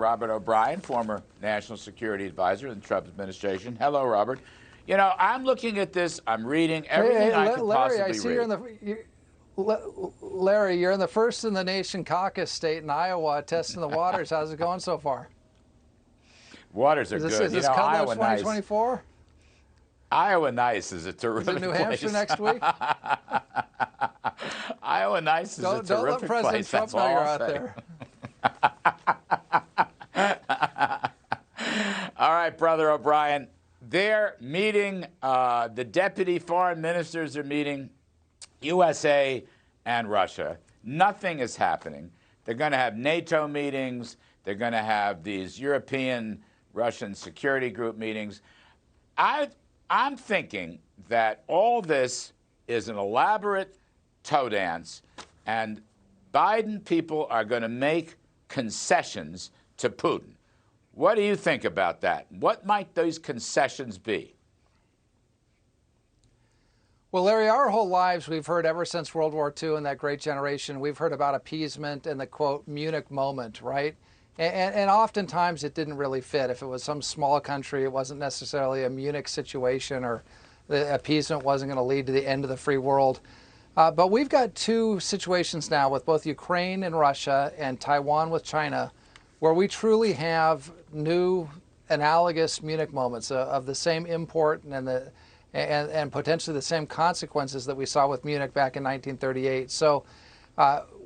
Robert O'Brien, former national security advisor in the Trump administration. Hello, Robert. You know, I'm looking at this. I'm reading everything I can Larry, possibly I see read. Larry, you're in the first in the nation caucus state in Iowa testing the waters. How's it going so far? Waters are good. Is this Kudlow 2024? Nice. Iowa Nice is a terrific place. Is it New place. Hampshire next week? Iowa Nice is a terrific place. Don't let President Trump know you're out there. All right, Brother O'Brien. They're meeting, the deputy foreign ministers are meeting, USA and Russia. Nothing is happening. They're going to have NATO meetings. They're going to have these European Russian security group meetings. I'm thinking that all this is an elaborate toe dance, and Biden people are going to make concessions to Putin. What do you think about that? What might those concessions be? Well, Larry, our whole lives we've heard ever since World War II and that great generation, we've heard about appeasement and the, quote, Munich moment, right? And oftentimes it didn't really fit. If it was some small country, it wasn't necessarily a Munich situation, or the appeasement wasn't going to lead to the end of the free world. But we've got two situations now with both Ukraine and Russia and Taiwan with China, where we truly have new analogous Munich moments of the same import and potentially the same consequences that we saw with Munich back in 1938. So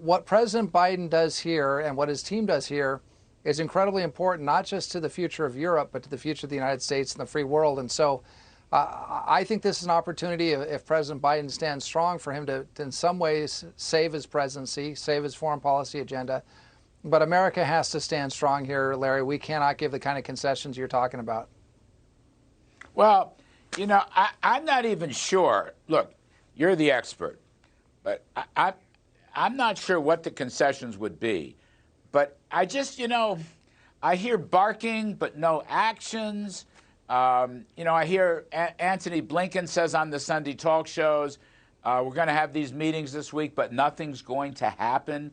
what President Biden does here and what his team does here is incredibly important, not just to the future of Europe, but to the future of the United States and the free world. And so I think this is an opportunity, if President Biden stands strong, for him to in some ways save his presidency, save his foreign policy agenda. But America has to stand strong here, Larry. We cannot give the kind of concessions you're talking about. Well, you know, I'm not even sure. Look, you're the expert, but I'm not sure what the concessions would be. But I just, you know, I hear barking, but no actions. You know, I hear Antony Blinken says on the Sunday talk shows, we're going to have these meetings this week, but nothing's going to happen.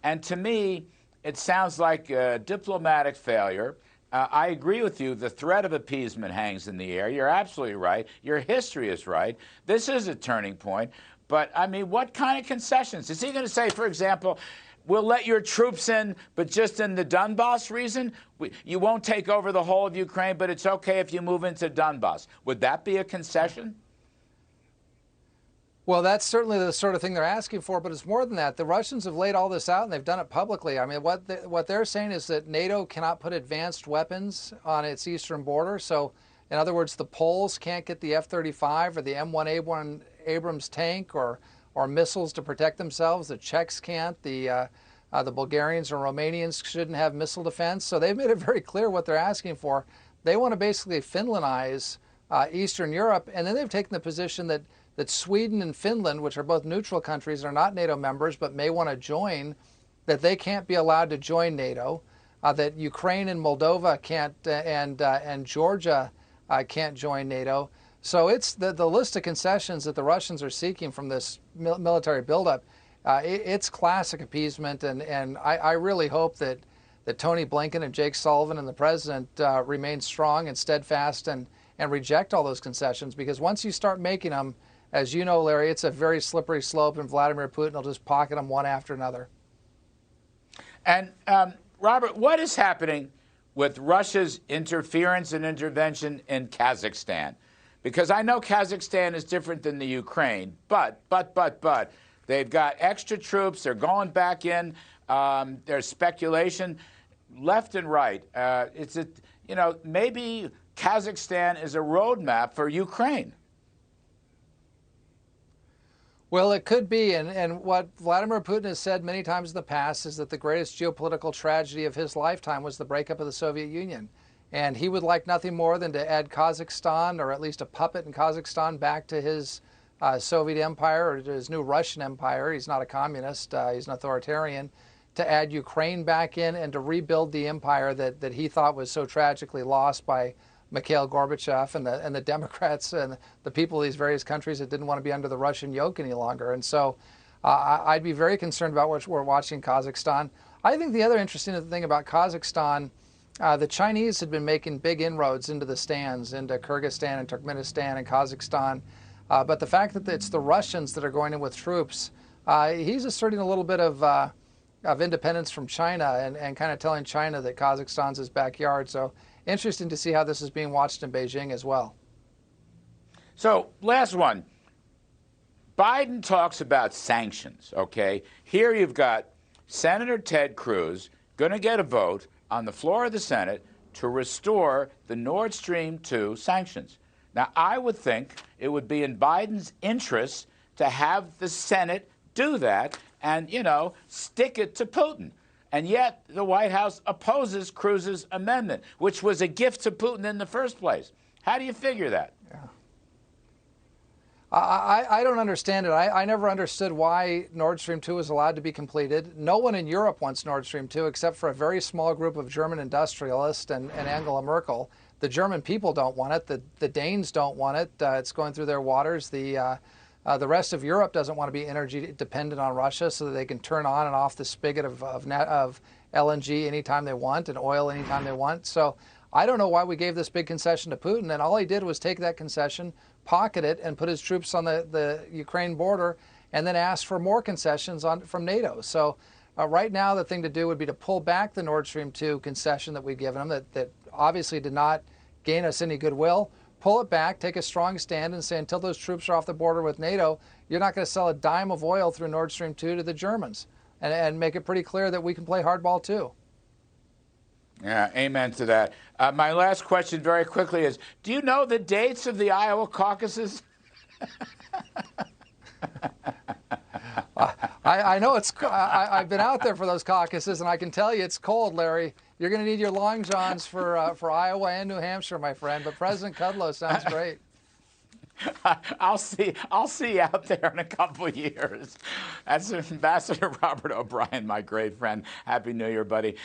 And to me, it sounds like a diplomatic failure. I agree with you. The threat of appeasement hangs in the air. You're absolutely right. Your history is right. This is a turning point. But, I mean, what kind of concessions? Is he going to say, for example, we'll let your troops in, but just in the Donbass region? You won't take over the whole of Ukraine, but it's okay if you move into Donbass. Would that be a concession? Well, that's certainly the sort of thing they're asking for, but it's more than that. The Russians have laid all this out, and they've done it publicly. I mean, what they're saying is that NATO cannot put advanced weapons on its eastern border. So, in other words, the Poles can't get the F-35 or the M1A1 Abrams tank or missiles to protect themselves. The Czechs can't. The Bulgarians or Romanians shouldn't have missile defense. So they've made it very clear what they're asking for. They want to basically Finlandize Eastern Europe, and then they've taken the position that Sweden and Finland, which are both neutral countries, are not NATO members but may want to join, that they can't be allowed to join NATO, that Ukraine and Moldova can't, and Georgia can't join NATO. So it's the list of concessions that the Russians are seeking from this military buildup. It's classic appeasement, and I really hope that Tony Blinken and Jake Sullivan and the president remain strong and steadfast and reject all those concessions, because once you start making them, as you know, Larry, it's a very slippery slope, and Vladimir Putin will just pocket them one after another. And, Robert, what is happening with Russia's interference and intervention in Kazakhstan? Because I know Kazakhstan is different than the Ukraine, but they've got extra troops. They're going back in. There's speculation left and right. Maybe Kazakhstan is a roadmap for Ukraine. Well, it could be, and what Vladimir Putin has said many times in the past is that the greatest geopolitical tragedy of his lifetime was the breakup of the Soviet Union. And he would like nothing more than to add Kazakhstan, or at least a puppet in Kazakhstan, back to his Soviet empire, or to his new Russian empire. He's not a communist, he's an authoritarian. To add Ukraine back in and to rebuild the empire that he thought was so tragically lost by Mikhail Gorbachev and the Democrats and the people of these various countries that didn't want to be under the Russian yoke any longer. And so I'd be very concerned about what we're watching in Kazakhstan. I think the other interesting thing about Kazakhstan The Chinese had been making big inroads into the stands, into Kyrgyzstan and Turkmenistan and Kazakhstan. But the fact that it's the Russians that are going in with troops, he's asserting a little bit of independence from China and kind of telling China that Kazakhstan's his backyard. So interesting to see how this is being watched in Beijing as well. So last one. Biden talks about sanctions, okay? Here you've got Senator Ted Cruz going to get a vote on the floor of the Senate to restore the Nord Stream 2 sanctions. Now, I would think it would be in Biden's interest to have the Senate do that and, stick it to Putin. And yet the White House opposes Cruz's amendment, which was a gift to Putin in the first place. How do you figure that? Yeah. I don't understand it. I never understood why Nord Stream 2 is allowed to be completed. No one in Europe wants Nord Stream 2 except for a very small group of German industrialists and Angela Merkel. The German people don't want it. The Danes don't want it. It's going through their waters. The rest of Europe doesn't want to be energy dependent on Russia so that they can turn on and off the spigot of LNG anytime they want and oil anytime they want. So I don't know why we gave this big concession to Putin. And all he did was take that concession, pocket it, and put his troops on the Ukraine border, and then ask for more concessions from NATO. So right now, the thing to do would be to pull back the Nord Stream 2 concession that we've given them that obviously did not gain us any goodwill. Pull it back, take a strong stand, and say until those troops are off the border with NATO, you're not going to sell a dime of oil through Nord Stream 2 to the Germans, and make it pretty clear that we can play hardball too. Yeah, amen to that. My last question very quickly is, do you know the dates of the Iowa caucuses? I know it's. I've been out there for those caucuses, and I can tell you it's cold, Larry. You're going to need your long johns for Iowa and New Hampshire, my friend. But President Kudlow sounds great. I'll see you out there in a couple of years. That's Ambassador Robert O'Brien, my great friend. Happy New Year, buddy.